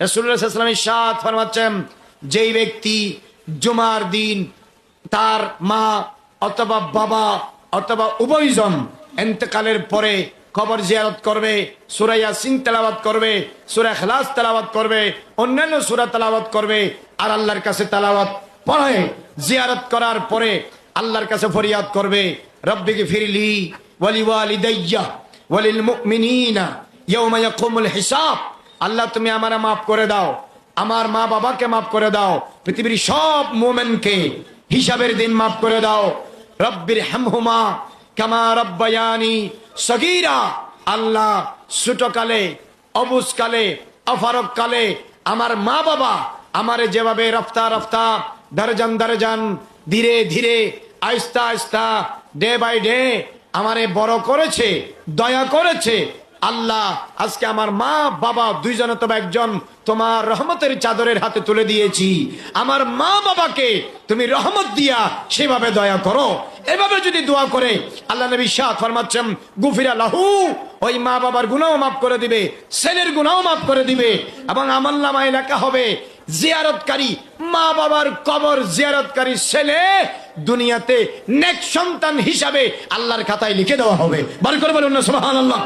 রাসূলুল্লাহ সাল্লাল্লাহু আলাইহি ওয়াসাল্লাম ইরশাদ ফরমাচ্ছেন, যেই ব্যক্তি জুমার দিন তার মা অথবা বাবা অথবা উভয়জন ইন্তেকালের পরে কবর জিয়ারত করবে, সূরা ইয়াসিন তেলাওয়াত করবে, সূরা ইখলাস তেলাওয়াত করবে, অন্যান্য সূরা তেলাওয়াত করবে, আর আল্লাহর কাছে তেলাওয়াত পড়ে জিয়ারত করার পরে আল্লাহর কাছে ফরিয়াদ করবে, রব্বিগফিরলি ওয়ালিওয়ালিদাইয়া ওয়ালিল মুমিনিনা ইয়াওমা ইয়াকুমুল হিসাব। আল্লাহ তুমি আমারে মাফ করে দাও, আমার মা বাবাকে মাফ করে দাও, পৃথিবীর সব মুমিনকে হিসাবের দিন মাফ করে দাও। রব্বির হামহুমা কামা রব্বায়ানি সগীরা। আল্লাহ ছোটকালে, অবুজকালে, অফারক কালে আমার মা বাবা আমারে যেভাবে রফতা রফতা দরজান দরজান ধীরে ধীরে আস্তা আস্তা ডে বাই ডে আমারে বড় করেছে, দয়া করেছে, আল্লাহ আজকে আমার মা বাবা দুইজন অথবা একজন তোমার রহমতের চাদরের হাতে তুলে দিয়েছি, আমার মা বাবাকে তুমি রহমত দিয়া সেভাবে দয়া করো। এভাবে যদি দোয়া করে আল্লাহ নবী ইরশাদ ফরমাচ্ছেন, গুফিরা লাহু, ওই মা বাবার গুনাহও মাফ করে দিবে, ছেলের গুনাহও মাফ করে দিবে, এবং আমলনামায় লেখা হবে জিয়ারতকারী মা বাবার কবর জিয়ারতকারী ছেলে দুনিয়াতে নেক সন্তান হিসাবে আল্লাহর খাতায় লিখে দেওয়া হবে। বার করে বলুন না সুবহানাল্লাহ।